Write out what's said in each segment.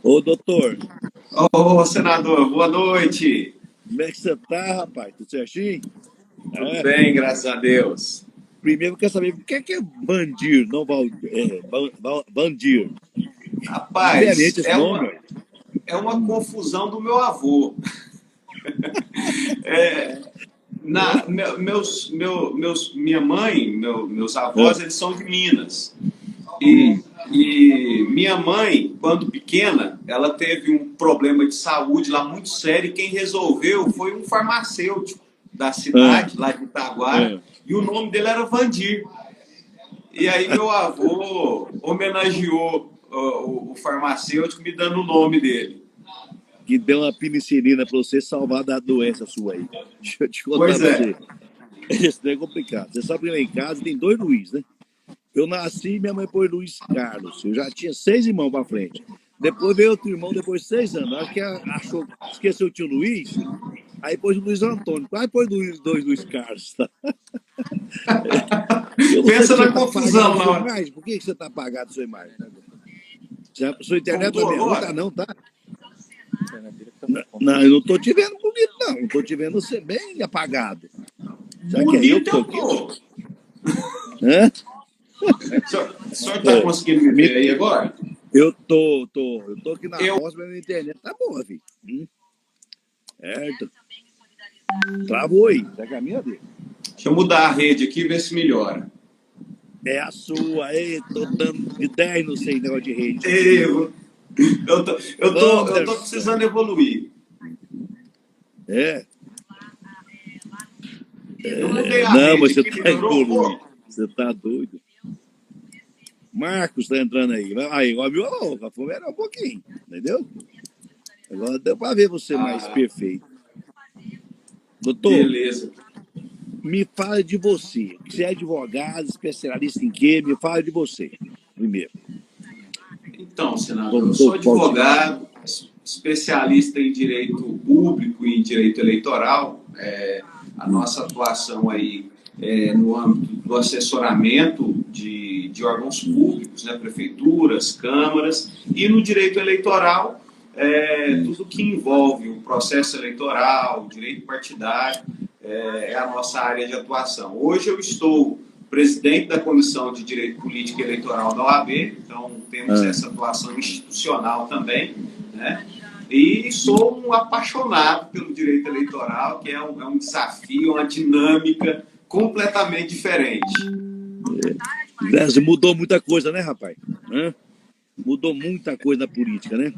Ô, doutor, Ô, senador, boa noite. como é que você tá, rapaz? Tudo certinho? Tudo É. bem, graças a Deus. Primeiro eu quero saber o que é Bandir, não Bandir. Rapaz, Diferente esse nome, ué. é uma confusão do meu avô. Minha mãe, meus É. avós, eles são de Minas. E, Hum. e minha mãe, quando pequena, ela teve um problema de saúde lá muito sério. E quem resolveu foi um farmacêutico da É. cidade, lá de Itaguara, É. e o nome dele era Vandir. E aí meu avô homenageou o farmacêutico me dando o nome dele. Que deu uma penicilina pra você salvar da doença sua aí. Deixa eu te contar Pois pra é. você. Esse não é complicado. Você sabe que lá em casa tem dois Luiz, né? Eu nasci e minha mãe pôs Luiz Carlos. Eu já tinha 6 irmãos pra frente. Depois veio outro irmão, depois de 6 anos. Acho que achou, esqueceu o tio Luiz. Aí pôs o Luiz Antônio. Quase pôs dois Luiz Carlos, tá? Eu não sei Pensa porque você na tá apagado confusão a na sua hora. imagem. Por que você tá apagado a sua imagem? Sua internet Voltou também é ruim, tá? agora? Não, tá? Não, eu não tô te vendo bonito, não. Eu tô te vendo você bem apagado. Será que é eu que Bonito tô eu aqui? tô. Hã? O senhor tá É. conseguindo me ver aí agora? Eu tô aqui na Eu. roça, mas a minha internet tá boa, filho. Certo. Travou aí. Será que é a minha dele? Deixa eu mudar a rede aqui e ver se melhora. É a sua. Ei, tô dando de 10 no sei negócio de rede. Eu tô Anderson. precisando evoluir. É. Eu mudei a Não, mas rede você aqui, tá melhorou um evoluindo. pouco. Você tá doido. Marcos tá entrando aí. Aí, agora viu? Foi melhor um pouquinho. Entendeu? Agora deu pra ver você mais Ah, perfeito. Doutor, beleza. me fala de você. Você é advogado, especialista em quê? Me fala de você. Primeiro. Então, senador, eu sou Doutor, qual tipo? advogado, especialista em direito público e em direito eleitoral. A nossa atuação aí é no âmbito do assessoramento de órgãos públicos, né, prefeituras, câmaras, e no direito eleitoral, tudo que envolve o processo eleitoral, o direito partidário, é a nossa área de atuação. Hoje eu estou presidente da Comissão de Direito Político e Eleitoral da OAB, então temos essa atuação institucional também, né? E sou um apaixonado pelo direito eleitoral, que é um desafio, uma dinâmica completamente diferente. Mudou muita coisa, né, rapaz? Mudou muita coisa na política, né?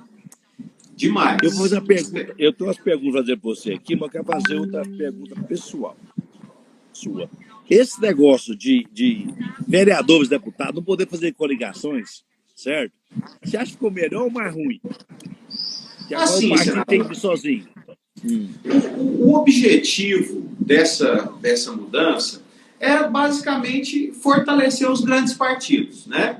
Demais. Eu vou fazer uma pergunta. Eu tenho umas perguntas a fazer para você aqui, mas eu quero fazer outra pergunta pessoal sua. Esse negócio de vereadores, deputados, não poder fazer coligações, certo? Você acha que ficou melhor ou mais ruim? Que agora o Assim, partido tem senador, que ir sozinho. o objetivo dessa mudança era basicamente fortalecer os grandes partidos, né?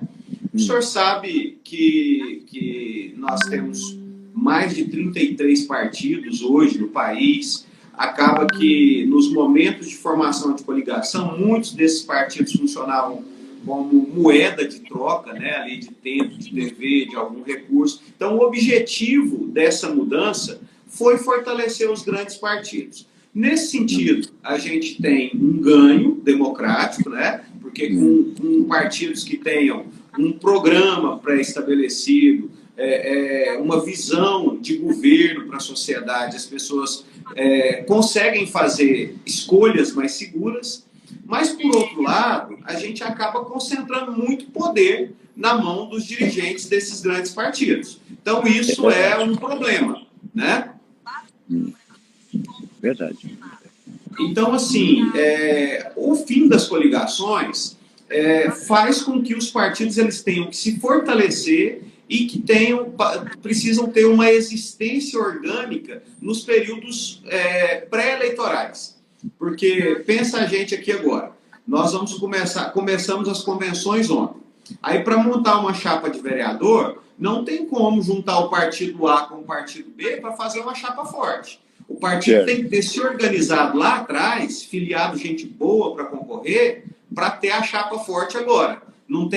O senhor sabe que nós temos mais de 33 partidos hoje no país. Acaba que nos momentos de formação de coligação, muitos desses partidos funcionavam como moeda de troca, né, ali de tempo, de TV, de algum recurso. Então, o objetivo dessa mudança foi fortalecer os grandes partidos. Nesse sentido, a gente tem um ganho democrático, né, porque com partidos que tenham um programa pré-estabelecido, uma visão de governo para a sociedade, as pessoas conseguem fazer escolhas mais seguras, mas, por outro lado, a gente acaba concentrando muito poder na mão dos dirigentes desses grandes partidos. Então, isso é um problema, né? Verdade. Então, assim, o fim das coligações faz com que os partidos eles tenham que se fortalecer e que precisam ter uma existência orgânica nos períodos pré-eleitorais. Porque pensa a gente aqui agora, nós começamos as convenções ontem. Aí, para montar uma chapa de vereador, não tem como juntar o partido A com o partido B para fazer uma chapa forte. O partido tem que ter se organizado lá atrás, filiado gente boa para concorrer, para ter a chapa forte agora. não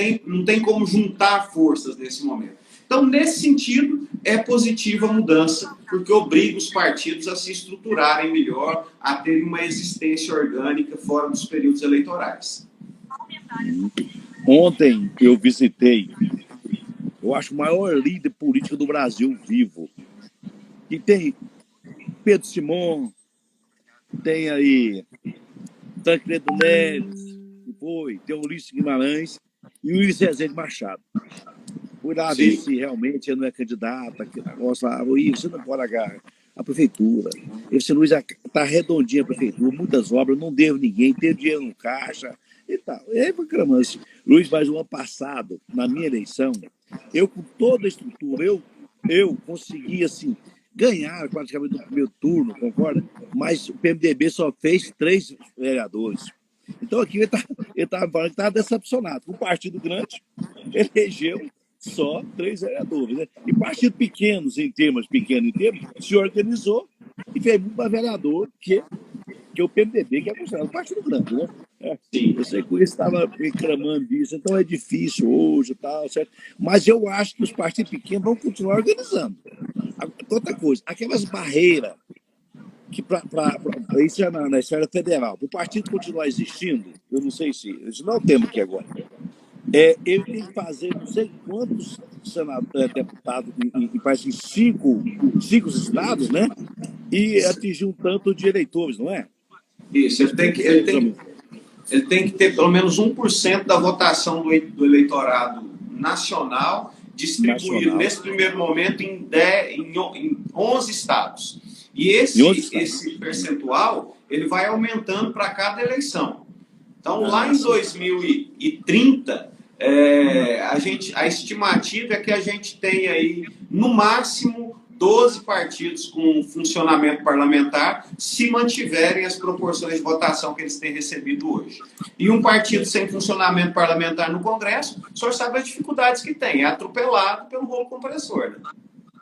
tem como juntar forças nesse momento. Então, nesse sentido, é positiva a mudança, porque obriga os partidos a se estruturarem melhor, a terem uma existência orgânica fora dos períodos eleitorais. Ontem eu visitei, eu acho, o maior líder político do Brasil vivo. E tem Pedro Simon, tem aí Tancredo Neves, tem o Ulisses Guimarães e o Luiz Rezende Machado. Fui lá ver se realmente ele não é candidato, aquele negócio lá. Você não pode agarrar a prefeitura. Esse Luiz está redondinha a prefeitura, muitas obras, não devo ninguém, tem dinheiro no caixa e tal. E aí foi clamando assim. Luiz, mas o ano passado, na minha eleição, eu com toda a estrutura, eu consegui assim, ganhar praticamente no primeiro turno, concorda? Mas o PMDB só fez 3 vereadores. Então aqui ele estava falando que estava decepcionado. Um partido grande elegeu só 3 vereadores, né? E partido pequeno em termos, se organizou e fez muito mais vereador que o PMDB, que é considerado um partido grande, né? Eu sei que o Luiz estava reclamando disso, então é difícil hoje e tal, certo? Mas eu acho que os partidos pequenos vão continuar organizando. Outra coisa, aquelas barreiras que isso é na esfera federal, para o partido continuar existindo, eu não sei se, isso não é o tema aqui agora, ele tem que fazer não sei quantos deputados em 5 estados, né? E atingir um tanto de eleitores, não é? Isso, ele tem que ter pelo menos 1% da votação do eleitorado nacional distribuído nesse primeiro momento em 11 estados. E esse percentual ele vai aumentando para cada eleição. Então, lá em 2030, a estimativa é que a gente tem aí, no máximo, 12 partidos com funcionamento parlamentar, se mantiverem as proporções de votação que eles têm recebido hoje. E um partido sem funcionamento parlamentar no Congresso, o senhor sabe as dificuldades que tem, é atropelado pelo rolo compressor. Né?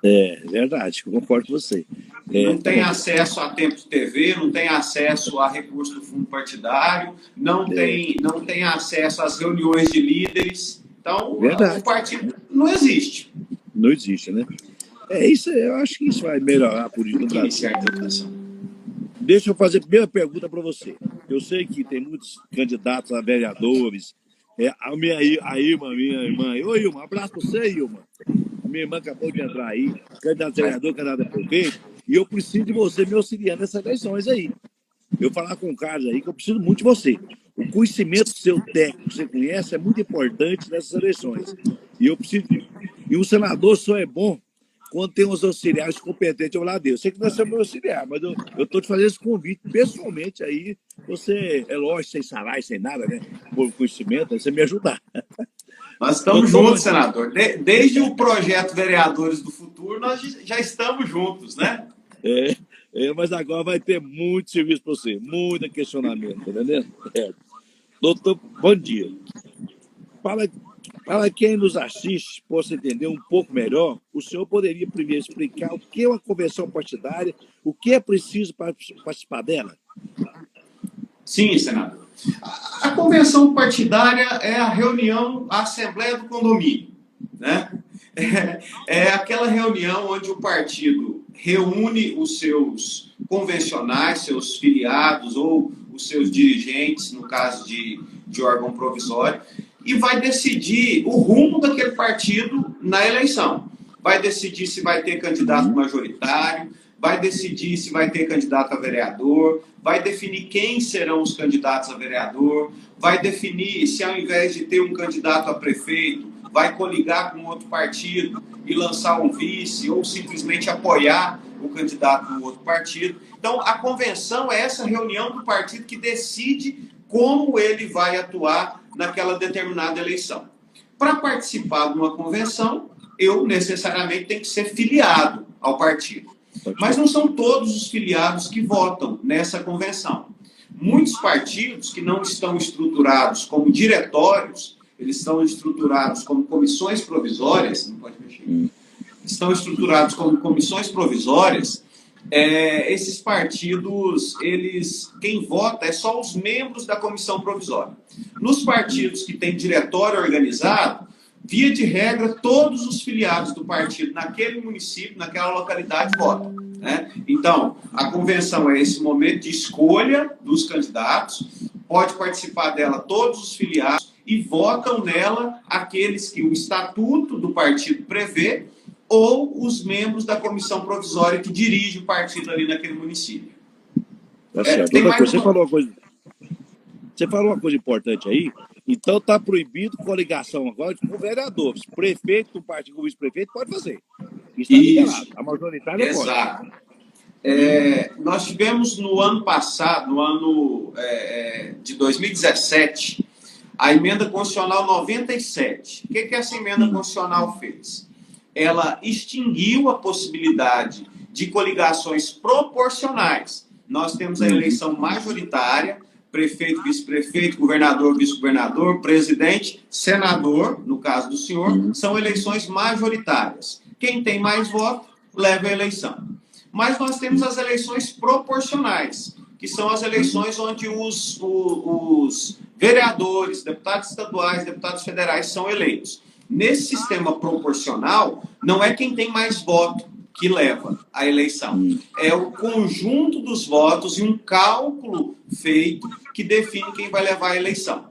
É verdade, eu concordo com você. Não tem acesso a tempo de TV, não tem acesso a recursos do fundo partidário, não tem acesso às reuniões de líderes. Então, o partido não existe. Não existe, né? Isso, eu acho que isso vai melhorar a política do Brasil. Deixa eu fazer a primeira pergunta para você. Eu sei que tem muitos candidatos a vereadores. A Ilma, minha irmã. Oi, Ilma, um abraço para você, Ilma. A minha irmã acabou de entrar aí, candidato a vereador, candidato a prefeito, e eu preciso de você me auxiliar nessas eleições aí. Eu falar com o Carlos aí que eu preciso muito de você. O conhecimento seu técnico, que você conhece, é muito importante nessas eleições. E eu preciso. E um senador só é bom quando tem uns auxiliares competentes ao lado dele. Eu sei que não é meu auxiliar, mas eu estou te fazendo esse convite pessoalmente aí. Você, é lógico, sem salário, sem nada, né? Por conhecimento, aí você me ajudar. Nós estamos juntos, senador. Desde o projeto Vereadores do Futuro, nós já estamos juntos, né? Mas agora vai ter muito serviço para você, muito questionamento, tá entendendo? Doutor, bom dia. Para quem nos assiste possa entender um pouco melhor, o senhor poderia primeiro explicar o que é uma convenção partidária, o que é preciso para participar dela? Sim, senador. A convenção partidária é a reunião, a assembleia do condomínio, né? É aquela reunião onde o partido reúne os seus convencionais, seus filiados ou os seus dirigentes, no caso de órgão provisório, e vai decidir o rumo daquele partido na eleição. Vai decidir se vai ter candidato majoritário, vai decidir se vai ter candidato a vereador, vai definir quem serão os candidatos a vereador, vai definir se ao invés de ter um candidato a prefeito, vai coligar com outro partido e lançar um vice ou simplesmente apoiar o candidato do outro partido. Então, a convenção é essa reunião do partido que decide como ele vai atuar naquela determinada eleição. Para participar de uma convenção, eu necessariamente tenho que ser filiado ao partido. Mas não são todos os filiados que votam nessa convenção. Muitos partidos que não estão estruturados como diretórios, eles estão estruturados como comissões provisórias, não pode mexer, estão estruturados como comissões provisórias, esses partidos, quem vota é só os membros da comissão provisória. Nos partidos que têm diretório organizado, via de regra, todos os filiados do partido naquele município, naquela localidade, votam. Né? Então, a convenção é esse momento de escolha dos candidatos, pode participar dela todos os filiados e votam nela aqueles que o estatuto do partido prevê ou os membros da comissão provisória que dirige o partido ali naquele município. Tá certo. Você falou uma coisa importante aí. Então está proibido coligação agora com vereadores. Prefeito do partido com vice-prefeito pode fazer. Isso está liberado. A majoritária pode. Exato. Nós tivemos no ano passado, no ano de 2017, a emenda constitucional 97. O que essa emenda constitucional fez? Ela extinguiu a possibilidade de coligações proporcionais. Nós temos a eleição majoritária, prefeito, vice-prefeito, governador, vice-governador, presidente, senador, no caso do senhor, são eleições majoritárias. Quem tem mais voto, leva a eleição. Mas nós temos as eleições proporcionais, que são as eleições onde os vereadores, deputados estaduais, deputados federais são eleitos. Nesse sistema proporcional, não é quem tem mais voto que leva a eleição. É o conjunto dos votos e um cálculo feito que define quem vai levar a eleição.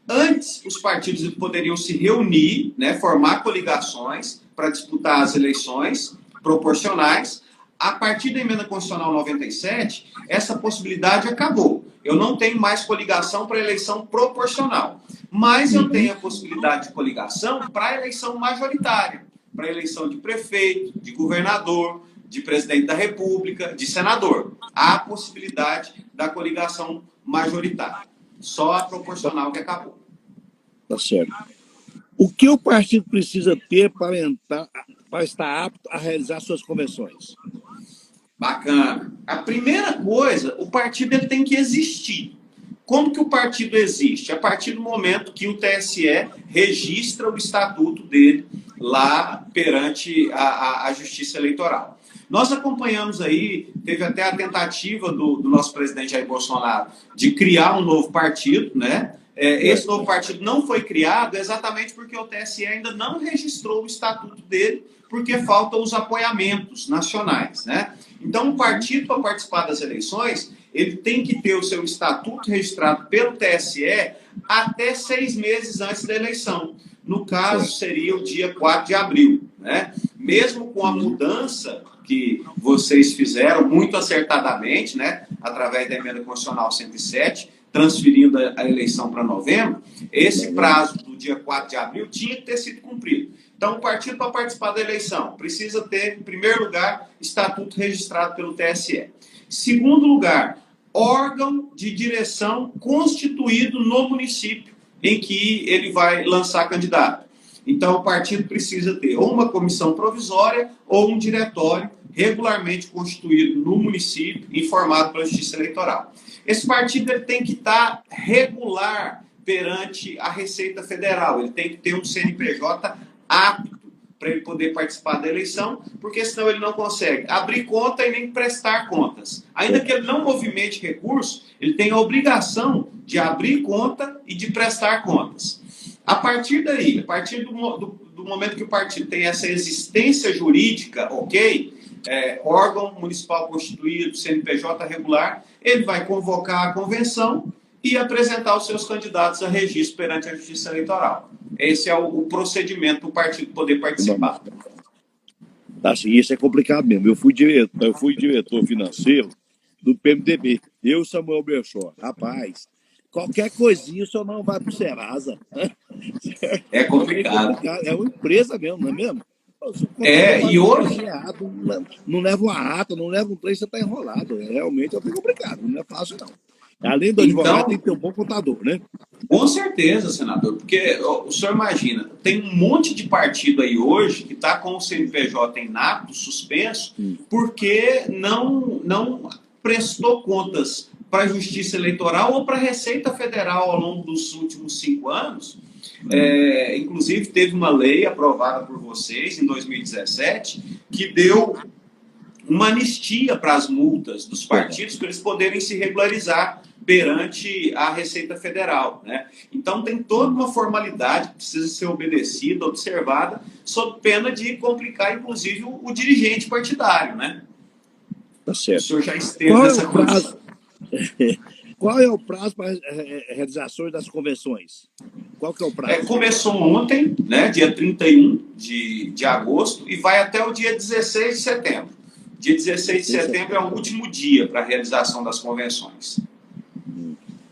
Antes, os partidos poderiam se reunir, né, formar coligações para disputar as eleições proporcionais. A partir da emenda constitucional 97, essa possibilidade acabou. Eu não tenho mais coligação para eleição proporcional, mas eu tenho a possibilidade de coligação para a eleição majoritária, para a eleição de prefeito, de governador, de presidente da República, de senador. Há a possibilidade da coligação majoritária. Só a proporcional que acabou. Tá certo. O que o partido precisa ter para estar apto a realizar suas convenções? Bacana. A primeira coisa, o partido ele tem que existir. Como que o partido existe? A partir do momento que o TSE registra o estatuto dele lá perante a Justiça Eleitoral. Nós acompanhamos aí, teve até a tentativa do nosso presidente Jair Bolsonaro de criar um novo partido, né? Esse novo partido não foi criado exatamente porque o TSE ainda não registrou o estatuto dele, porque faltam os apoiamentos nacionais, né? Então, o partido, para participar das eleições, ele tem que ter o seu estatuto registrado pelo TSE até 6 meses antes da eleição. No caso, seria o dia 4 de abril, né? Mesmo com a mudança que vocês fizeram muito acertadamente, né, através da emenda constitucional 107, transferindo a eleição para novembro, esse prazo do dia 4 de abril tinha que ter sido cumprido. Então, o partido, para participar da eleição, precisa ter, em primeiro lugar, estatuto registrado pelo TSE. Segundo lugar, órgão de direção constituído no município em que ele vai lançar candidato. Então, o partido precisa ter ou uma comissão provisória ou um diretório regularmente constituído no município, informado pela Justiça Eleitoral. Esse partido ele tem que estar regular perante a Receita Federal, ele tem que ter um CNPJ apto para ele poder participar da eleição, porque senão ele não consegue abrir conta e nem prestar contas. Ainda que ele não movimente recursos, ele tem a obrigação de abrir conta e de prestar contas. A partir daí, a partir do momento que o partido tem essa existência jurídica, ok, órgão municipal constituído, CNPJ regular, ele vai convocar a convenção e apresentar os seus candidatos a registro perante a Justiça Eleitoral. Esse é o procedimento para o partido poder participar. Assim, isso é complicado mesmo. Eu fui diretor financeiro do PMDB. Eu e Samuel Belchor. Rapaz, qualquer coisinha o senhor não vai para o Serasa. É complicado. É uma empresa mesmo, não é mesmo? E hoje... Não leva uma ata, não leva um trem, você está enrolado. Realmente é bem complicado, não é fácil não. Além do advogado, tem que ter um bom contador, né? Com certeza, senador, porque o senhor imagina, tem um monte de partido aí hoje que está com o CNPJ inato, suspenso, porque não prestou contas para a Justiça Eleitoral ou para a Receita Federal ao longo dos últimos 5 anos. Inclusive, teve uma lei aprovada por vocês em 2017 que deu uma anistia para as multas dos partidos, para eles poderem se regularizar perante a Receita Federal, né? Então tem toda uma formalidade que precisa ser obedecida, observada, sob pena de complicar, inclusive, o dirigente partidário, né? Tá certo. O senhor já esteve nessa condição. Qual é o prazo para realizações das convenções? Qual que é o prazo? Começou ontem, né, dia 31 de agosto, e vai até o dia 16 de setembro. Dia 16 de setembro é o último dia para a realização das convenções.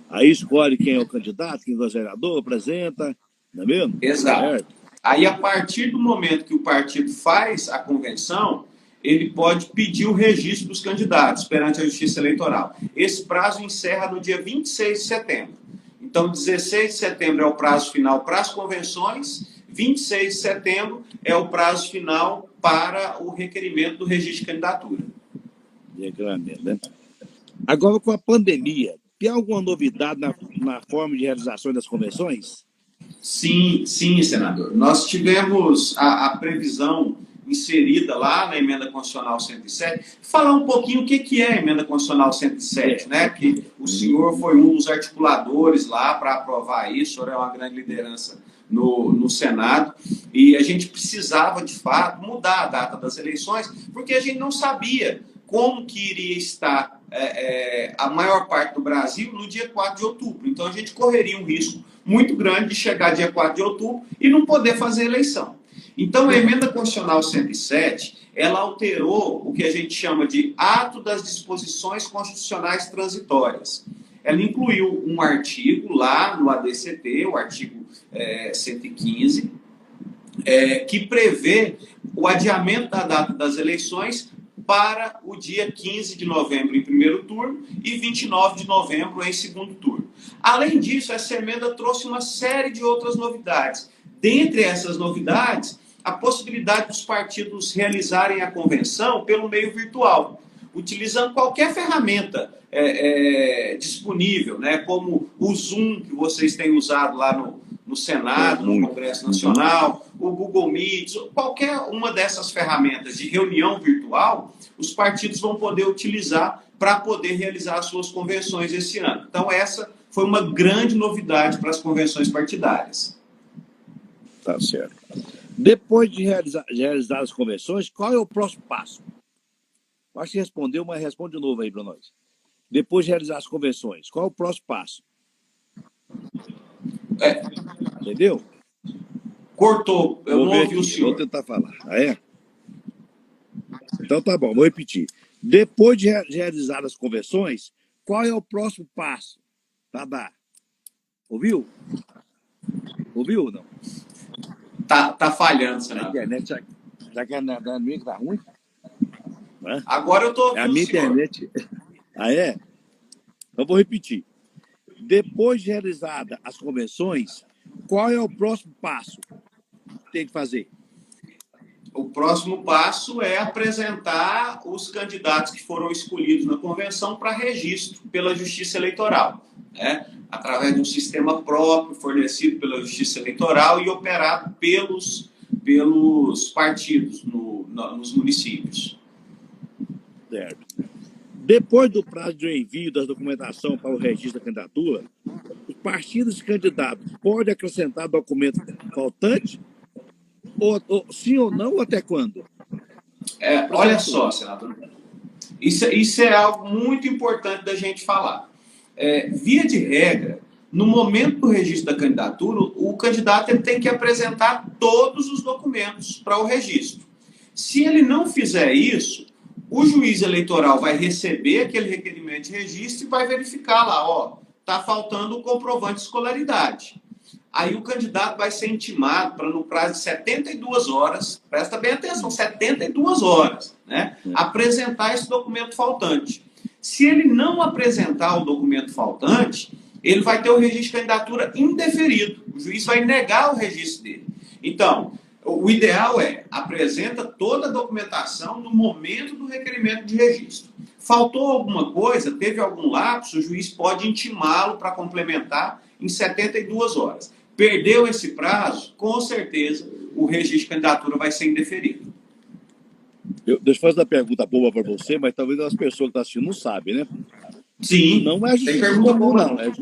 Aí escolhe quem é o candidato, quem é o vereador, apresenta, não é mesmo? Exato. Certo. Aí, a partir do momento que o partido faz a convenção, ele pode pedir o registro dos candidatos perante a Justiça Eleitoral. Esse prazo encerra no dia 26 de setembro. Então, 16 de setembro é o prazo final para as convenções, 26 de setembro é o prazo final para o requerimento do registro de candidatura. Né? Agora, com a pandemia, tem alguma novidade na forma de realização das convenções? Sim, senador. Nós tivemos a previsão inserida lá na Emenda Constitucional 107. Falar um pouquinho o que é a Emenda Constitucional 107, né? Que o senhor foi um dos articuladores lá para aprovar isso, o senhor é uma grande liderança no Senado, e a gente precisava, de fato, mudar a data das eleições, porque a gente não sabia como que iria estar a maior parte do Brasil no dia 4 de outubro. Então, a gente correria um risco muito grande de chegar dia 4 de outubro e não poder fazer eleição. Então, a Emenda Constitucional 107, ela alterou o que a gente chama de Ato das Disposições Constitucionais Transitórias. Ela incluiu um artigo lá no ADCT, o artigo 115, que prevê o adiamento da data das eleições para o dia 15 de novembro em primeiro turno e 29 de novembro em segundo turno. Além disso, essa emenda trouxe uma série de outras novidades. Dentre essas novidades, a possibilidade dos partidos realizarem a convenção pelo meio virtual, utilizando qualquer ferramenta disponível, né, como o Zoom, que vocês têm usado lá no Senado, no Congresso Nacional, o Google Meet, qualquer uma dessas ferramentas de reunião virtual, os partidos vão poder utilizar para poder realizar as suas convenções esse ano. Então, essa foi uma grande novidade para as convenções partidárias. Tá certo. Depois de realizar as convenções, qual é o próximo passo? Acho que respondeu, mas responde de novo aí para nós. Depois de realizar as convenções, qual é o próximo passo? Entendeu? Cortou, eu não ouvi o senhor. Vou tentar falar. Então tá bom, vou repetir. Depois de realizar as convenções, qual é o próximo passo para dar? Ouviu? Ouviu ou não? Tá falhando, senador. A internet, já que a minha que tá ruim? Agora eu tô ouvindo a minha internet. É? Então vou repetir. Depois de realizadas as convenções, qual é o próximo passo que tem que fazer? O próximo passo é apresentar os candidatos que foram escolhidos na convenção para registro pela Justiça Eleitoral, né? Através de um sistema próprio fornecido pela Justiça Eleitoral e operado pelos partidos nos municípios. Certo. Depois do prazo de envio da documentação para o registro da candidatura, os partidos candidatos podem acrescentar documento faltante? Sim ou não, ou até quando? Olha só, senador. Isso é algo muito importante da gente falar. Via de regra, no momento do registro da candidatura, o candidato ele tem que apresentar todos os documentos para o registro. Se ele não fizer isso, o juiz eleitoral vai receber aquele requerimento de registro e vai verificar lá, está faltando o comprovante de escolaridade. Aí o candidato vai ser intimado para, no prazo de 72 horas, presta bem atenção, 72 horas, né, apresentar esse documento faltante. Se ele não apresentar o documento faltante, ele vai ter o registro de candidatura indeferido. O juiz vai negar o registro dele. Então, o ideal apresenta toda a documentação no momento do requerimento de registro. Faltou alguma coisa, teve algum lapso, o juiz pode intimá-lo para complementar em 72 horas. Perdeu esse prazo, com certeza o registro de candidatura vai ser indeferido. Deixa eu fazer uma pergunta boba para você, mas talvez as pessoas que estão assistindo não sabem, né? Sim, Não é tem justiça pergunta comum, boa, não. não.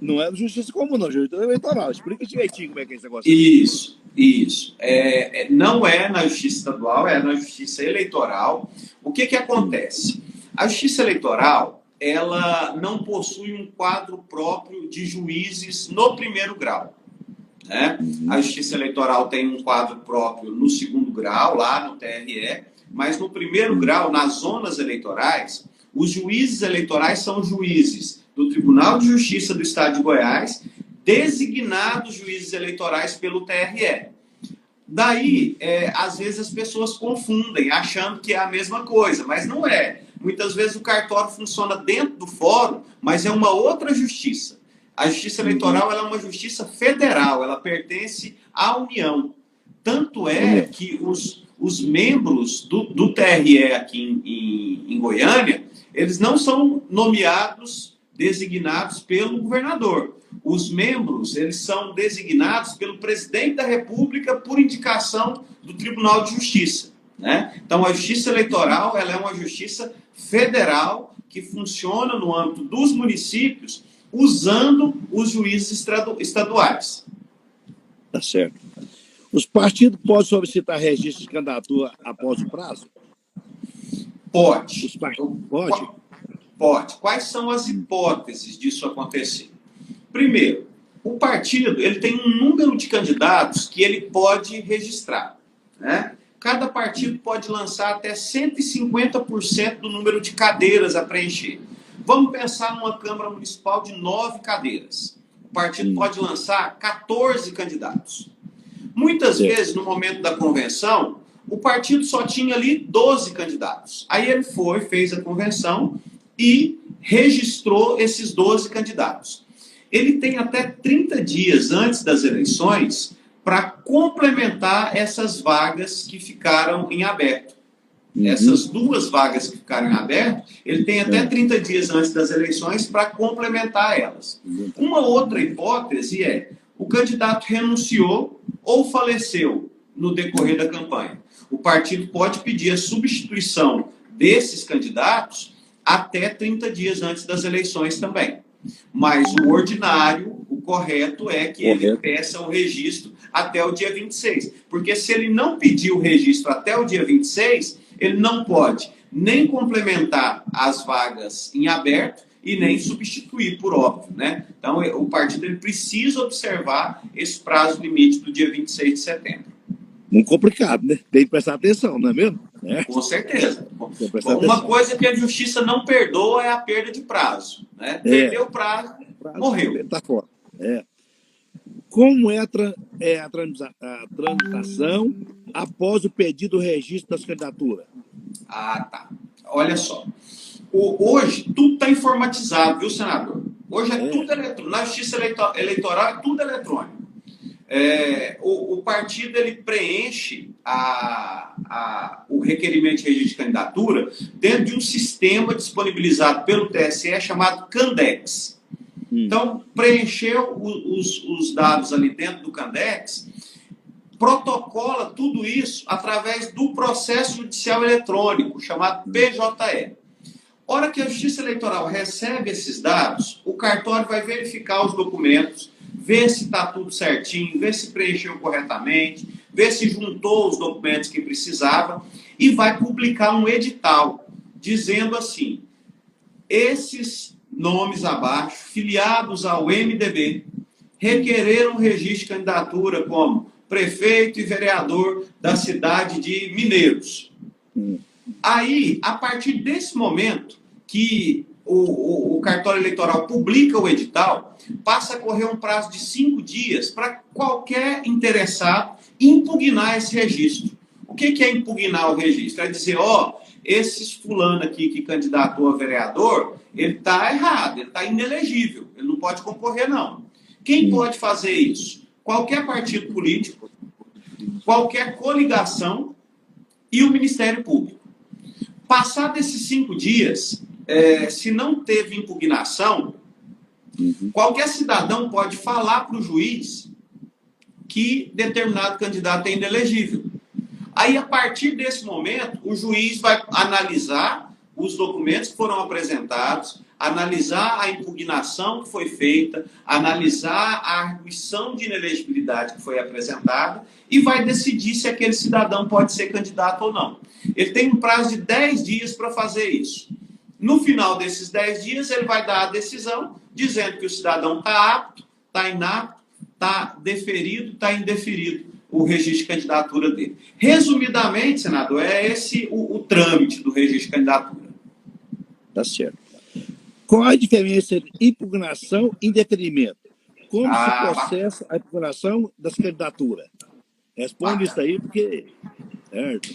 Não é justiça comum, não. Justiça eleitoral. Explica direitinho como é que é esse negócio aí. Isso. Não é na justiça estadual, é na justiça eleitoral. O que acontece? A justiça eleitoral, ela não possui um quadro próprio de juízes no primeiro grau, né? A justiça eleitoral tem um quadro próprio no segundo grau, lá no TRE, mas no primeiro grau, nas zonas eleitorais, os juízes eleitorais são juízes do Tribunal de Justiça do Estado de Goiás, designados juízes eleitorais pelo TRE. Daí, às vezes as pessoas confundem, achando que é a mesma coisa, mas não é. Muitas vezes o cartório funciona dentro do fórum, mas é uma outra justiça. A justiça eleitoral ela é uma justiça federal, ela pertence à União. Tanto é que os membros do TRE aqui em Goiânia, eles não são nomeados, designados pelo governador. Os membros, eles são designados pelo presidente da República por indicação do Tribunal de Justiça, né? Então, a justiça eleitoral ela é uma justiça federal que funciona no âmbito dos municípios usando os juízes estaduais. Tá certo. Os partidos podem solicitar registro de candidatura após o prazo? Pode. Pode? Pode. Quais são as hipóteses disso acontecer? Primeiro, o partido ele tem um número de candidatos que ele pode registrar, né? Cada partido pode lançar até 150% do número de cadeiras a preencher. Vamos pensar numa Câmara Municipal de 9 cadeiras. O partido pode lançar 14 candidatos. Muitas vezes, no momento da convenção, o partido só tinha ali 12 candidatos. Aí ele fez a convenção e registrou esses 12 candidatos. Ele tem até 30 dias antes das eleições para complementar essas vagas que ficaram em aberto. Essas 2 vagas que ficaram em aberto, ele tem até 30 dias antes das eleições para complementar elas. Uma outra hipótese é o candidato renunciou ou faleceu no decorrer da campanha. O partido pode pedir a substituição desses candidatos até 30 dias antes das eleições também. Mas o ordinário, o correto é que ele peça o registro até o dia 26. Porque se ele não pedir o registro até o dia 26, ele não pode nem complementar as vagas em aberto e nem substituir, por óbvio, né? Então, o partido ele precisa observar esse prazo limite do dia 26 de setembro. Muito complicado, né? Tem que prestar atenção, não é mesmo? Com certeza. Uma coisa que a justiça não perdoa é a perda de prazo, né? Perdeu o prazo, morreu. Tá fora. Como é a tramitação após o pedido do registro das candidaturas? Tá. Olha só. Hoje, tudo está informatizado, viu, senador? Hoje é tudo eletrônico. Na justiça eleitoral é tudo eletrônico. O partido ele preenche o requerimento de registro de candidatura dentro de um sistema disponibilizado pelo TSE chamado Candex. Então, preencheu os dados ali dentro do Candex, protocola tudo isso através do processo judicial eletrônico, chamado PJE. Hora que a Justiça Eleitoral recebe esses dados, o cartório vai verificar os documentos, ver se está tudo certinho, ver se preencheu corretamente, ver se juntou os documentos que precisava e vai publicar um edital dizendo assim: esses nomes abaixo, filiados ao MDB, requereram registro de candidatura como prefeito e vereador da cidade de Mineiros. Aí, a partir desse momento que o cartório eleitoral publica o edital, passa a correr um prazo de 5 dias para qualquer interessado impugnar esse registro. O que é impugnar o registro? É dizer, esses fulano aqui que candidatou a vereador, ele está errado, ele está inelegível, ele não pode concorrer, não. Quem pode fazer isso? Qualquer partido político, qualquer coligação e o Ministério Público. Passado esses 5 dias, se não teve impugnação, qualquer cidadão pode falar para o juiz que determinado candidato é inelegível. Aí, a partir desse momento, o juiz vai analisar os documentos que foram apresentados, analisar a impugnação que foi feita, analisar a arguição de inelegibilidade que foi apresentada e vai decidir se aquele cidadão pode ser candidato ou não. Ele tem um prazo de 10 dias para fazer isso. No final desses 10 dias, ele vai dar a decisão dizendo que o cidadão está apto, está inapto, está deferido, está indeferido o registro de candidatura dele. Resumidamente, senador, é esse o trâmite do registro de candidatura. Tá certo. Qual a diferença entre impugnação e indeferimento? Como se processa a impugnação das candidaturas? Responde isso aí, porque... Certo.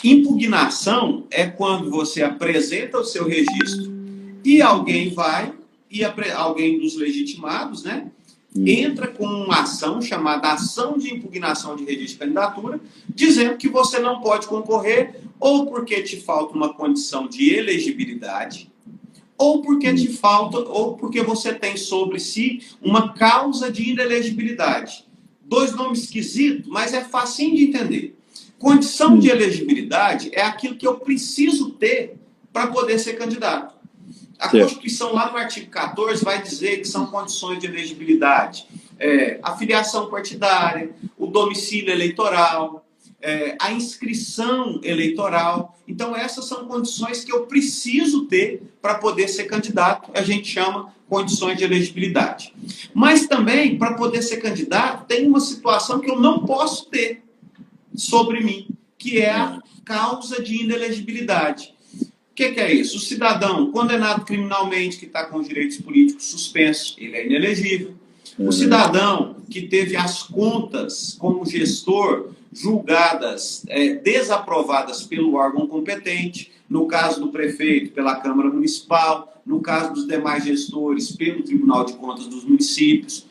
Impugnação é quando você apresenta o seu registro e alguém vai, e alguém dos legitimados, né, entra com uma ação chamada ação de impugnação de registro de candidatura, dizendo que você não pode concorrer ou porque te falta uma condição de elegibilidade, ou porque te falta, ou porque você tem sobre si uma causa de inelegibilidade. Dois nomes esquisitos, mas é facinho de entender. Condição de elegibilidade é aquilo que eu preciso ter para poder ser candidato. A Constituição, lá no artigo 14, vai dizer que são condições de elegibilidade. A filiação partidária, o domicílio eleitoral, a inscrição eleitoral. Então, essas são condições que eu preciso ter para poder ser candidato. A gente chama condições de elegibilidade. Mas também, para poder ser candidato, tem uma situação que eu não posso ter sobre mim, que é a causa de inelegibilidade. O que é isso? O cidadão condenado criminalmente, que está com os direitos políticos suspensos, ele é inelegível. O cidadão que teve as contas como gestor julgadas, desaprovadas pelo órgão competente, no caso do prefeito, pela Câmara Municipal, no caso dos demais gestores, pelo Tribunal de Contas dos municípios.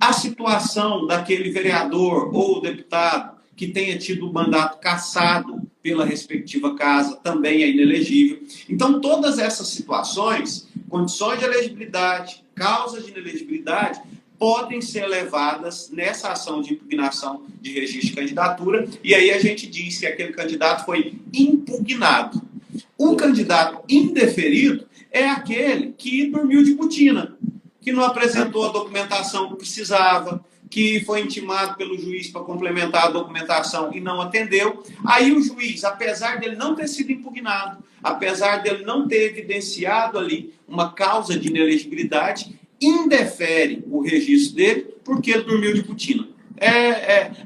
A situação daquele vereador ou deputado que tenha tido o mandato cassado pela respectiva casa, também é inelegível. Então, todas essas situações, condições de elegibilidade, causas de inelegibilidade, podem ser levadas nessa ação de impugnação de registro de candidatura, e aí a gente diz que aquele candidato foi impugnado. O candidato indeferido é aquele que dormiu de botina, que não apresentou a documentação que precisava, que foi intimado pelo juiz para complementar a documentação e não atendeu. Aí o juiz, apesar dele não ter sido impugnado, apesar dele não ter evidenciado ali uma causa de inelegibilidade, indefere o registro dele porque ele dormiu de botina.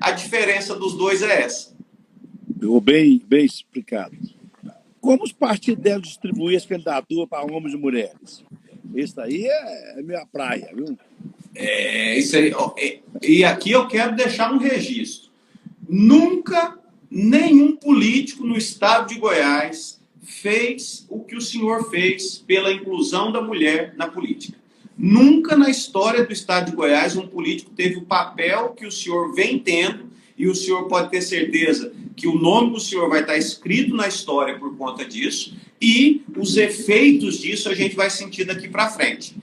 A diferença dos dois é essa. Bem explicado. Como os partidos devem distribuir as candidaturas para homens e mulheres? Isso aí é minha praia, viu? Isso aí. E aqui eu quero deixar um registro. Nunca nenhum político no estado de Goiás fez o que o senhor fez pela inclusão da mulher na política. Nunca na história do estado de Goiás um político teve o papel que o senhor vem tendo, e o senhor pode ter certeza que o nome do senhor vai estar escrito na história por conta disso, e os efeitos disso a gente vai sentir daqui para frente.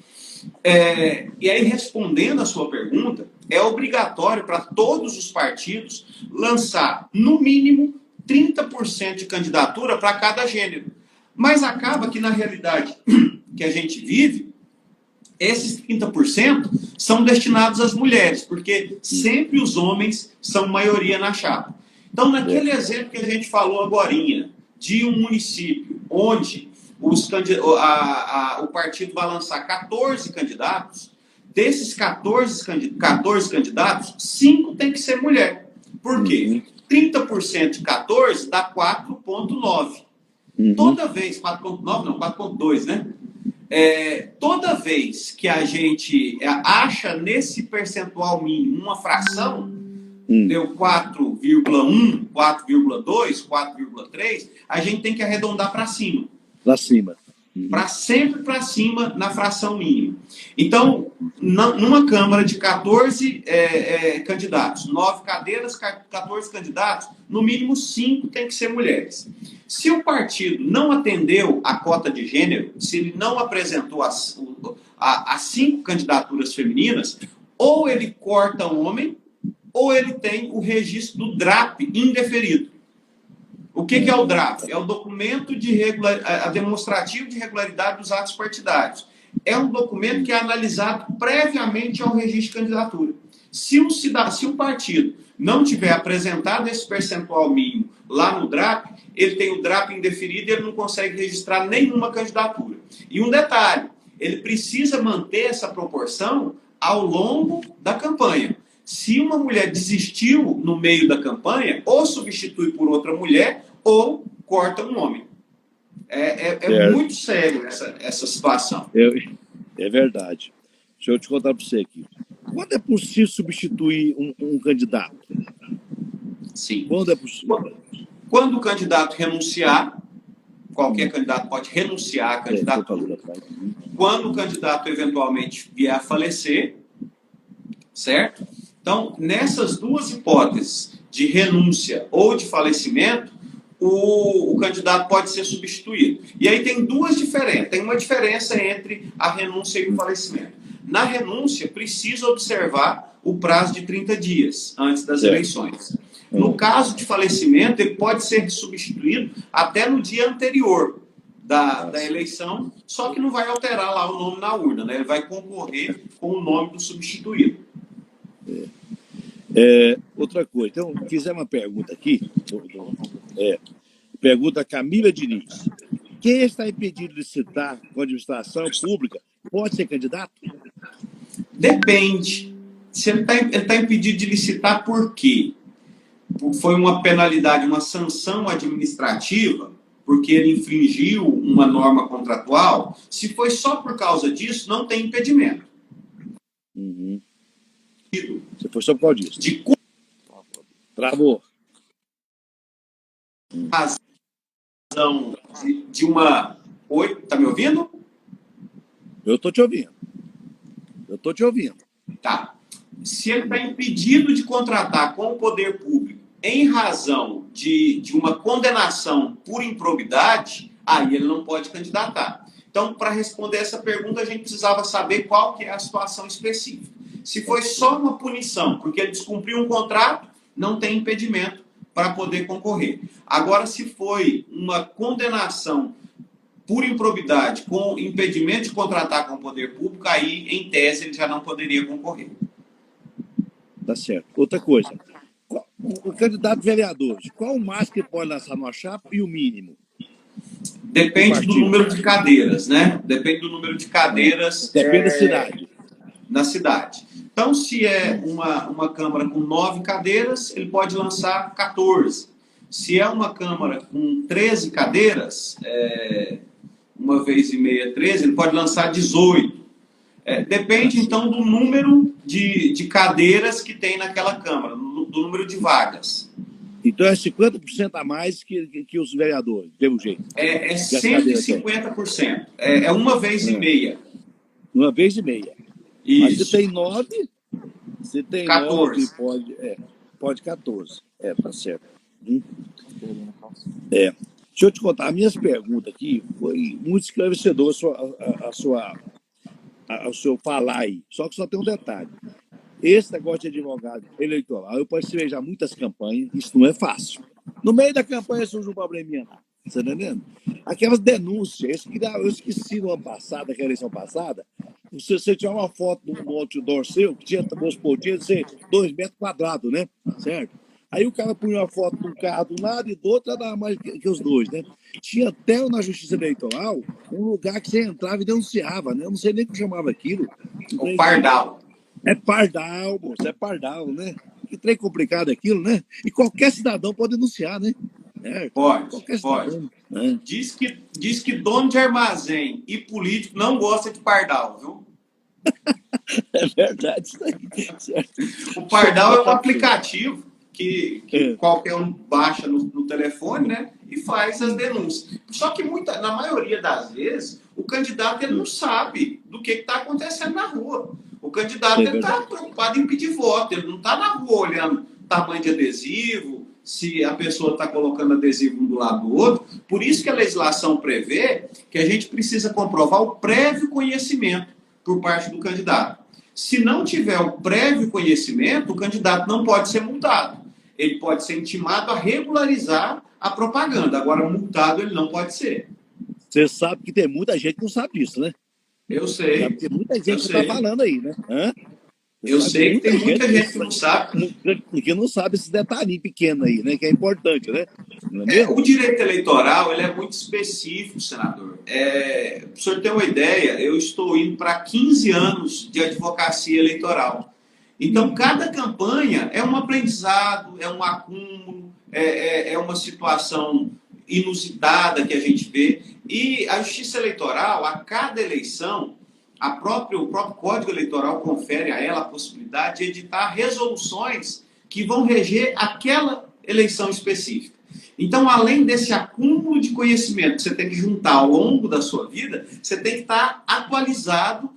E aí, respondendo a sua pergunta, é obrigatório para todos os partidos lançar, no mínimo, 30% de candidatura para cada gênero. Mas acaba que, na realidade que a gente vive, esses 30% são destinados às mulheres, porque sempre os homens são maioria na chapa. Então, naquele exemplo que a gente falou agorinha, de um município onde o partido vai lançar 14 candidatos, desses 14 candidatos, 5 tem que ser mulher. Por quê? 30% de 14 dá 4,9. Toda vez, 4,9 não, 4,2, né? Toda vez que a gente acha nesse percentual mínimo uma fração, deu 4,1, 4,2, 4,3, a gente tem que arredondar para cima. Para cima. Sempre para cima na fração mínima. Então, numa Câmara de 14 candidatos, 9 cadeiras, 14 candidatos, no mínimo 5 tem que ser mulheres. Se o partido não atendeu a cota de gênero, se ele não apresentou as 5 candidaturas femininas, ou ele corta homem, ou ele tem o registro do DRAP indeferido. O que é o DRAP? É o documento demonstrativo de regularidade dos atos partidários. É um documento que é analisado previamente ao registro de candidatura. Se um partido não tiver apresentado esse percentual mínimo lá no DRAP, ele tem o DRAP indeferido e ele não consegue registrar nenhuma candidatura. E um detalhe, ele precisa manter essa proporção ao longo da campanha. Se uma mulher desistiu no meio da campanha, ou substitui por outra mulher, ou corta um homem. É muito sério essa situação. É verdade. Deixa eu te contar para você aqui. Quando é possível substituir um candidato? Sim. Quando é possível? Quando o candidato renunciar, qualquer candidato pode renunciar à candidatura. Quando o candidato eventualmente vier a falecer, certo? Então, nessas duas hipóteses, de renúncia ou de falecimento, o candidato pode ser substituído. E aí tem uma diferença entre a renúncia e o falecimento. Na renúncia, precisa observar o prazo de 30 dias antes das eleições. No caso de falecimento, ele pode ser substituído até no dia anterior da eleição, só que não vai alterar lá o nome na urna, né? Ele vai concorrer com o nome do substituído. Outra coisa, então, fizer uma pergunta aqui, pergunta Camila Diniz. Quem está impedido de licitar com a administração pública pode ser candidato? Depende. Se ele está impedido de licitar, por quê? Foi uma penalidade, uma sanção administrativa, porque ele infringiu uma norma contratual. Se foi só por causa disso, não tem impedimento. Uhum. Se foi só por causa disso. Travou. Razão de uma... Oi, tá me ouvindo? Eu estou te ouvindo. Tá. Se ele está impedido de contratar com o poder público em razão de uma condenação por improbidade, aí ele não pode candidatar. Então, para responder essa pergunta, a gente precisava saber qual que é a situação específica. Se foi só uma punição, porque ele descumpriu um contrato, não tem impedimento para poder concorrer. Agora, se foi uma condenação por improbidade com impedimento de contratar com o poder público, aí, em tese, ele já não poderia concorrer. Tá certo. Outra coisa, o candidato vereador, qual o máximo que ele pode lançar numa chapa e o mínimo? Depende do número de cadeiras, né? Depende do número de cadeiras. Depende da cidade. Na cidade. Então, se é uma Câmara com 9 cadeiras, ele pode lançar 14. Se é uma Câmara com 13 cadeiras, uma vez e meia, 13, ele pode lançar 18. Depende, então, do número de cadeiras que tem naquela Câmara, do número de vagas. Então é 50% a mais que os vereadores, pelo jeito. É 150%. É uma vez e meia. Uma vez e meia. Isso. Mas se tem 9, se tem 14. 9, pode 14. Tá certo. Deixa eu te contar, as minhas perguntas aqui foi muito esclarecedor o seu falar aí. Só que só tem um detalhe. Esse negócio de advogado eleitoral, eu participei já muitas campanhas, isso não é fácil. No meio da campanha surge um probleminha lá, você tá entendendo? Aquelas denúncias, eu esqueci no ano passado, naquela eleição passada, você tinha uma foto no outdoor seu, que tinha, vamos supor, tinha de ser 2 metros quadrados, né? Certo? Aí o cara punha uma foto de um carro de um lado e do outro, era mais que os dois, né? Tinha até na Justiça Eleitoral um lugar que você entrava e denunciava, né? Eu não sei nem como chamava aquilo. O pardal. É pardal, moço, é pardal, né? Que trem complicado aquilo, né? E qualquer cidadão pode denunciar, né? Pode. Né? Diz que dono de armazém e político não gosta de pardal, viu? É verdade isso aí. Certo. O pardal é um aplicativo que qualquer um baixa no telefone, né? E faz as denúncias. Só que na maioria das vezes, o candidato ele não sabe do que está acontecendo na rua. O candidato está preocupado em pedir voto, ele não está na rua olhando tamanho de adesivo, se a pessoa está colocando adesivo um do lado do outro. Por isso que a legislação prevê que a gente precisa comprovar o prévio conhecimento por parte do candidato. Se não tiver o prévio conhecimento, o candidato não pode ser multado. Ele pode ser intimado a regularizar a propaganda. Agora, multado ele não pode ser. Você sabe que tem muita gente que não sabe disso, né? Eu sei. Sabe que tem muita gente que está falando aí, né? Eu sei que tem muita gente que não sabe. Porque não sabe esse detalhe pequeno aí, né? Que é importante, né? Não é mesmo? O direito eleitoral ele é muito específico, senador. Para o senhor ter uma ideia, eu estou indo para 15 anos de advocacia eleitoral. Então, cada campanha é um aprendizado, é um acúmulo, é uma situação inusitada que a gente vê. E a Justiça Eleitoral, a cada eleição, o próprio Código Eleitoral confere a ela a possibilidade de editar resoluções que vão reger aquela eleição específica. Então, além desse acúmulo de conhecimento que você tem que juntar ao longo da sua vida, você tem que estar atualizado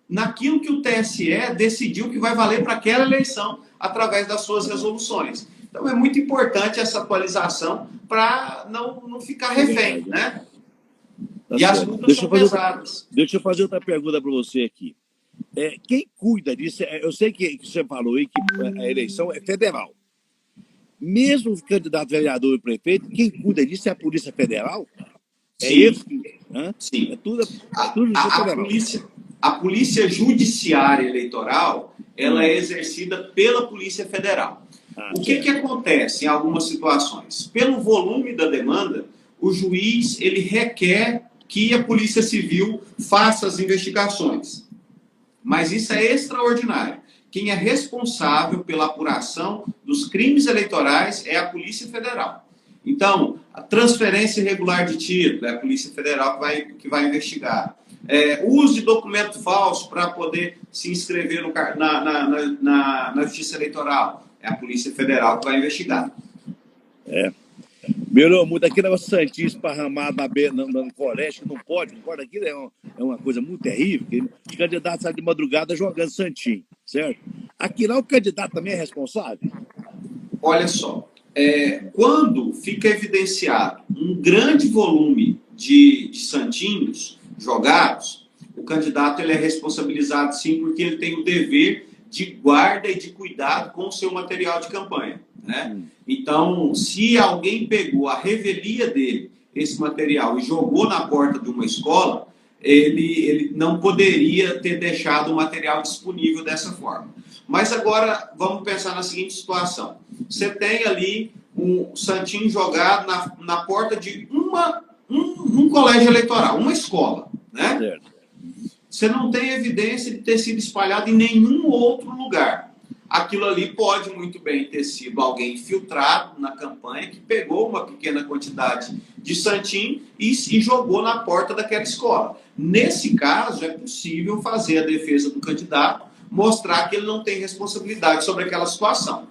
naquilo que o TSE decidiu que vai valer para aquela eleição através das suas resoluções. Então, é muito importante essa atualização para não ficar refém, né? Tá e certo. as multas são pesadas. Deixa eu fazer outra pergunta para você aqui. Quem cuida disso? Eu sei que você falou aí que a eleição é federal. Mesmo o candidato vereador e prefeito, quem cuida disso é a Polícia Federal? Sim. Sim. É tudo federal. A Polícia Judiciária Eleitoral, ela é exercida pela Polícia Federal. O que acontece em algumas situações? Pelo volume da demanda, o juiz ele requer que a Polícia Civil faça as investigações. Mas isso é extraordinário. Quem é responsável pela apuração dos crimes eleitorais é a Polícia Federal. Então, a transferência irregular de título é a Polícia Federal que vai investigar. Uso de documento falso para poder se inscrever na Justiça Eleitoral é a Polícia Federal que vai investigar. Melhorou muito. Aquele negócio santinho esparramado no colégio, que não pode. Aquilo é uma coisa muito terrível. Os candidatos saem de madrugada jogando santinho, certo? Aqui lá o candidato também é responsável? Olha só, quando fica evidenciado um grande volume de santinhos jogados, o candidato ele é responsabilizado sim, porque ele tem o dever de guarda e de cuidado com o seu material de campanha, né? Então, se alguém pegou a revelia dele, esse material, e jogou na porta de uma escola, ele não poderia ter deixado o material disponível dessa forma. Mas agora, vamos pensar na seguinte situação. Você tem ali um santinho jogado na porta de um colégio eleitoral, uma escola, né? Certo. Você não tem evidência de ter sido espalhado em nenhum outro lugar. Aquilo ali pode muito bem ter sido alguém infiltrado na campanha que pegou uma pequena quantidade de santinho e jogou na porta daquela escola. Nesse caso, é possível fazer a defesa do candidato, mostrar que ele não tem responsabilidade sobre aquela situação.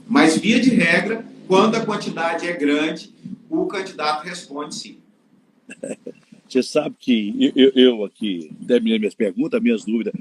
Mas, via de regra, quando a quantidade é grande, o candidato responde sim. Você sabe que eu aqui terminei minhas perguntas, minhas dúvidas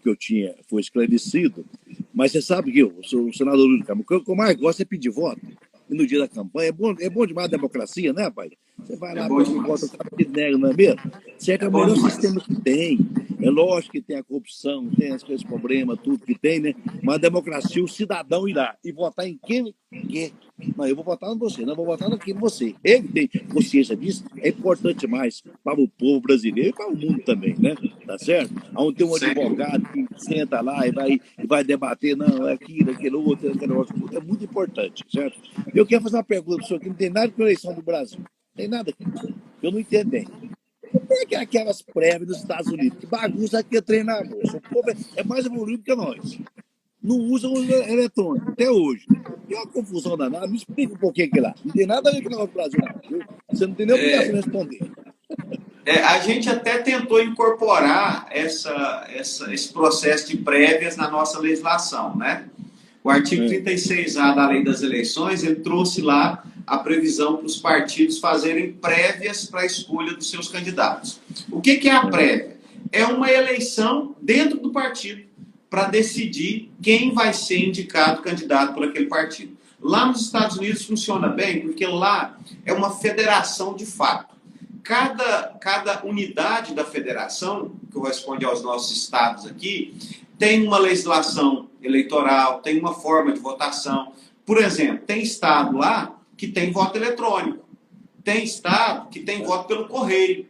que eu tinha foi esclarecido, mas você sabe que eu sou o senador Lula Câmara, o que eu mais gosto é pedir voto. E no dia da campanha é bom demais a democracia, né, rapaz? Você vai lá, pede voto, o cara te nega, não é mesmo? Certo, é o melhor sistema que tem. É lógico que tem a corrupção, tem esse problema, tudo que tem, né? Mas a democracia, o cidadão irá e votar em quem quer. Não, eu vou votar em você, não vou votar naquilo em você. Ele tem consciência disso, é importante demais para o povo brasileiro e para o mundo também, né? Tá certo? Onde tem um advogado que senta lá e vai debater, não, é aquilo outro, aquele outro. É muito importante, certo? Eu quero fazer uma pergunta para o senhor que não tem nada com a eleição do Brasil. Não tem nada aqui. Eu não entendo bem. É aquelas prévias dos Estados Unidos. Que bagunça aqui é treinar, moço. O povo é mais evoluído que nós. Não usam o eletrônico, até hoje. É uma confusão danada. Me explica um pouquinho aqui lá. Não tem nada a ver com o negócio do Brasil, não. Viu? Você não tem nem obrigação de responder. A gente até tentou incorporar esse processo de prévias na nossa legislação, né? O artigo 36A da Lei das Eleições, ele trouxe lá a previsão para os partidos fazerem prévias para a escolha dos seus candidatos. O que é a prévia? É uma eleição dentro do partido para decidir quem vai ser indicado candidato por aquele partido. Lá nos Estados Unidos funciona bem, porque lá é uma federação de fato. Cada unidade da federação, que corresponde aos nossos estados aqui, tem uma legislação eleitoral, tem uma forma de votação. Por exemplo, tem estado lá que tem voto eletrônico, tem estado que tem voto pelo correio,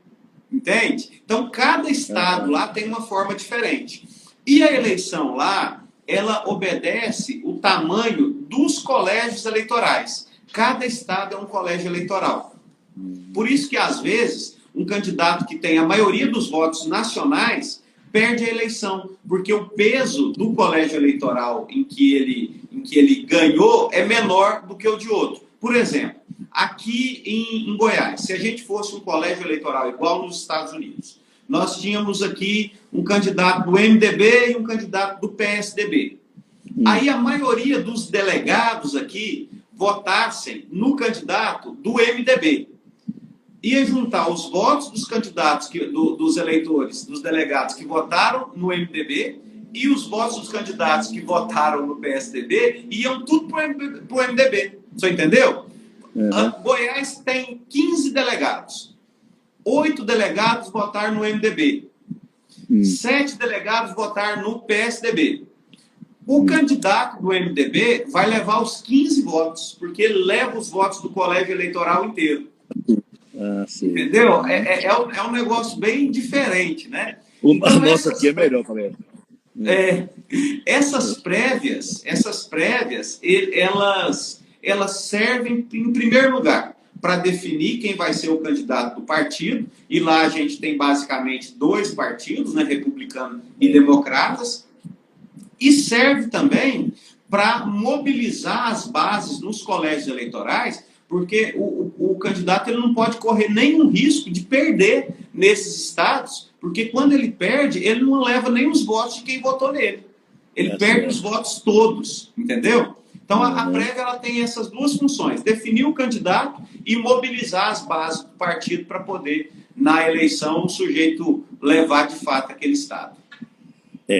entende? Então, cada estado lá tem uma forma diferente. E a eleição lá, ela obedece o tamanho dos colégios eleitorais. Cada estado é um colégio eleitoral. Por isso que, às vezes, um candidato que tem a maioria dos votos nacionais perde a eleição, porque o peso do colégio eleitoral em que ele ganhou é menor do que o de outro. Por exemplo, aqui em Goiás, se a gente fosse um colégio eleitoral igual nos Estados Unidos, nós tínhamos aqui um candidato do MDB e um candidato do PSDB. Aí a maioria dos delegados aqui votassem no candidato do MDB. Ia juntar os votos dos candidatos, dos eleitores, dos delegados que votaram no MDB e os votos dos candidatos que votaram no PSDB iam tudo para o MDB. Você entendeu? Goiás tem 15 delegados. 8 delegados votaram no MDB. 7 delegados votaram no PSDB. O candidato do MDB vai levar os 15 votos, porque ele leva os votos do colégio eleitoral inteiro. Entendeu? É um negócio bem diferente, né? Então, a nossa aqui é melhor, galera. Essas prévias, elas servem, em primeiro lugar, para definir quem vai ser o candidato do partido, e lá a gente tem basicamente 2 partidos, né, republicano e democratas, e serve também para mobilizar as bases nos colégios eleitorais, porque o candidato ele não pode correr nenhum risco de perder nesses estados, porque quando ele perde, ele não leva nem os votos de quem votou nele. Ele perde os votos todos, entendeu? Então, a prévia ela tem essas 2 funções, definir o candidato e mobilizar as bases do partido para poder, na eleição, o sujeito levar de fato aquele estado.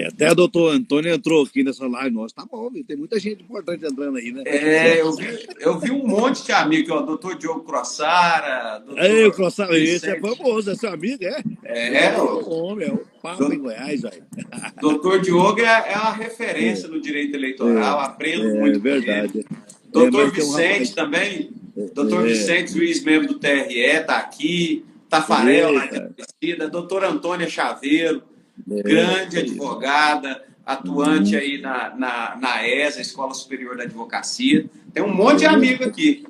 Até a doutor Antônio entrou aqui nessa live. Nossa, tá bom, viu? Tem muita gente importante entrando aí, né? Eu vi um monte de amigos, ó, doutor Diogo Crossara. O Crossara, esse é famoso, é seu amigo, é? É o homem, é o papo em Goiás, velho. Doutor Diogo é uma referência no direito eleitoral, aprendo muito com ele. Doutor Vicente também, doutor Vicente, juiz membro do TRE, tá aqui. Tafarel, lá de Aparecida. Doutor Antônia Chaveiro, grande advogada, atuante aí na ESA, Escola Superior da Advocacia. Tem um monte de amigo aqui.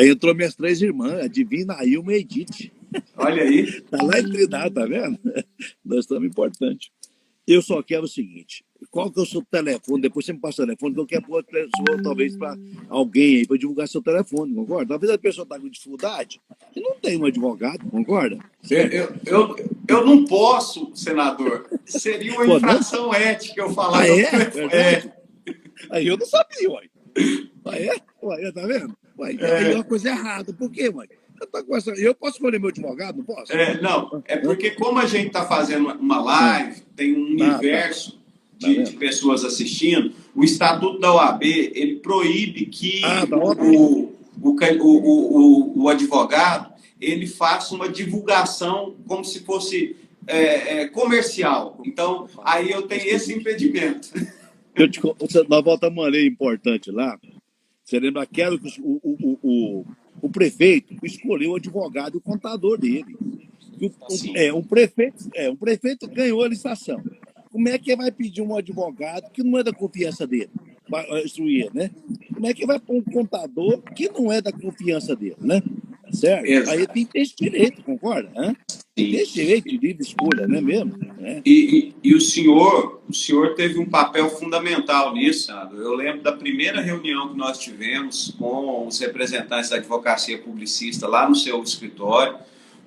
Entrou minhas 3 irmãs, a Divina, a Ilma e a Edith. Olha aí. Tá lá em Trindade, tá vendo? Nós estamos importantes. Eu só quero o seguinte, qual que é o seu telefone? Depois você me passa o telefone, que eu quero pôr a pessoa, talvez, para alguém aí, para divulgar seu telefone, concorda? Talvez a pessoa está com dificuldade e não tem um advogado, concorda? Eu não posso, senador. Seria uma infração ética eu falar. Aí eu não sabia, uai. Tá vendo? Aí é uma coisa errada. Por quê, mãe? Eu posso escolher meu advogado, não posso? Não, é porque como a gente está fazendo uma live, tem um universo de pessoas assistindo, o Estatuto da OAB, ele proíbe que o advogado ele faça uma divulgação como se fosse comercial. Então, aí eu tenho esse impedimento. Nós voltamos uma lei importante lá. Você lembra aquela que o prefeito escolheu o advogado e o contador dele. O prefeito ganhou a licitação. Como é que vai pedir um advogado que não é da confiança dele para instruir, né? Como é que vai pôr um contador que não é da confiança dele, né? Certo? Exato. Aí tem que ter esse direito, concorda? Tem esse direito de livre escolha, não é mesmo? E o senhor teve um papel fundamental nisso, sabe? Eu lembro da primeira reunião que nós tivemos com os representantes da advocacia publicista lá no seu escritório.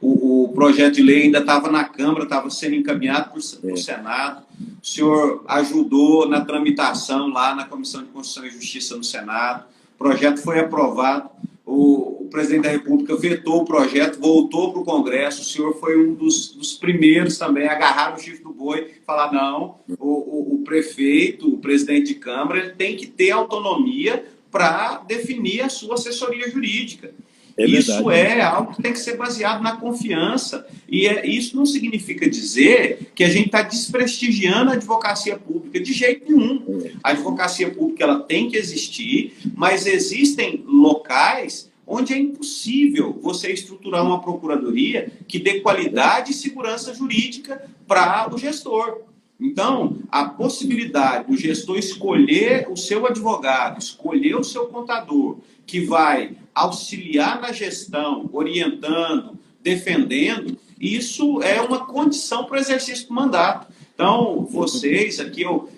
O projeto de lei ainda estava na Câmara, estava sendo encaminhado para o Senado. O senhor ajudou na tramitação lá na Comissão de Constituição e Justiça no Senado. O projeto foi aprovado. O presidente da República vetou o projeto, voltou para o Congresso. O senhor foi um dos primeiros também a agarrar o chifre do boi e falar: não, o prefeito, o presidente de Câmara, tem que ter autonomia para definir a sua assessoria jurídica. É Isso verdade. é algo que tem que ser baseado na confiança. E isso não significa dizer que a gente está desprestigiando a advocacia pública, de jeito nenhum. A advocacia pública ela tem que existir, mas existem locais onde é impossível você estruturar uma procuradoria que dê qualidade e segurança jurídica para o gestor. Então, a possibilidade do gestor escolher o seu advogado, escolher o seu contador, que vai auxiliar na gestão, orientando, defendendo, isso é uma condição para o exercício do mandato. Então, vocês, aqui eu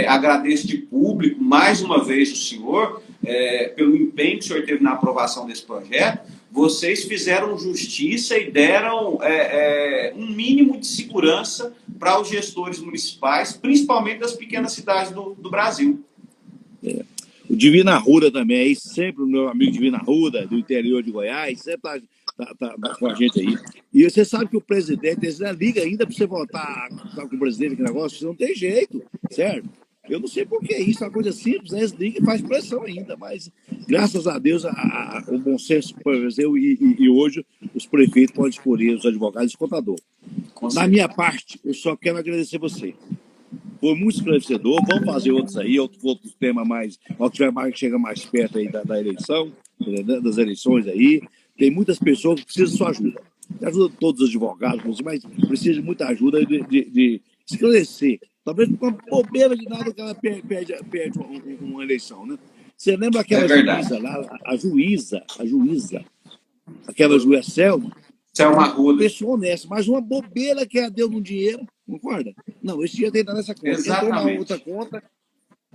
agradeço de público, mais uma vez, o senhor, pelo empenho que o senhor teve na aprovação desse projeto. Vocês fizeram justiça e deram um mínimo de segurança para os gestores municipais, principalmente das pequenas cidades do Brasil. O Divina Arruda também, aí sempre o meu amigo Divina Arruda, do interior de Goiás, sempre tá com a gente aí. E você sabe que o presidente, eles não liga ainda para você votar com o presidente, que negócio, não tem jeito, certo? Eu não sei por que isso, é uma coisa simples, né? Eles ligam e faz pressão ainda, mas graças a Deus o bom senso prevaleceu e hoje os prefeitos podem escolher os advogados e contador. Na minha parte, eu só quero agradecer você. Foi muito esclarecedor. Vamos fazer outros aí, outros temas mais. Quando tiver mais, chega mais perto aí da eleição, das eleições aí. Tem muitas pessoas que precisam de sua ajuda. Ajuda todos os advogados, mas precisa de muita ajuda de esclarecer. Talvez por uma bobeira de nada que ela perde uma eleição, né? Você lembra aquela juíza lá, a juíza, aquela juíza Selma? Selma Arruda. Pessoa honesta, mas uma bobeira que ela deu no dinheiro, concorda? Não, esse dinheiro tem nada nessa conta. Exatamente. Entrou na outra conta,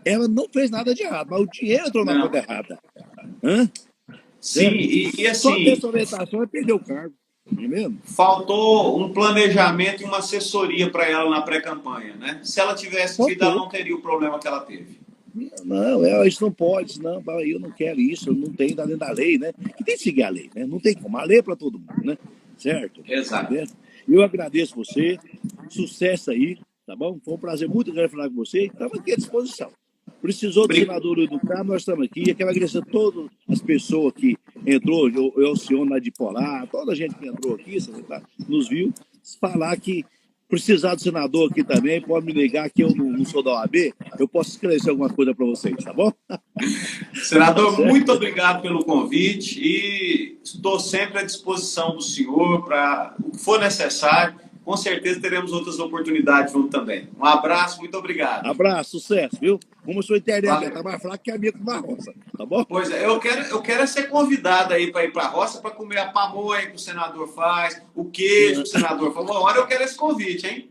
ela não fez nada de errado, mas o dinheiro entrou na conta errada. Hã? Sim, e assim... Só essa orientação é perder o cargo, não é mesmo? Faltou um planejamento e uma assessoria para ela na pré-campanha, né? Se ela tivesse tido, ela não teria o problema que ela teve. Não, isso não pode, não, eu não quero isso, eu não tenho dentro da lei, né? Que tem que seguir a lei, né? Não tem como, a lei é para todo mundo, né? Certo? Exato. Eu agradeço você, sucesso aí, tá bom? Foi um prazer muito grande falar com você, estamos aqui à disposição. Precisou do senador educar, nós estamos aqui. Eu quero agradecer a todas as pessoas que entrou, o senhor lá de Polar, toda a gente que entrou aqui, nos viu, falar que precisar do senador aqui também, pode me ligar que eu não sou da OAB, eu posso esclarecer alguma coisa para vocês, tá bom? Senador, muito obrigado pelo convite e estou sempre à disposição do senhor para o que for necessário. Com certeza teremos outras oportunidades junto também. Um abraço, muito obrigado. Abraço, sucesso, viu? Como a sua internet tá mais fraca que a minha com uma roça, tá bom? Pois é, eu quero ser convidado aí para ir para a roça para comer a pamonha que o senador faz, o queijo que o senador faz. Uma hora eu quero esse convite, hein?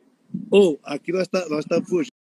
Aqui nós estamos fugindo.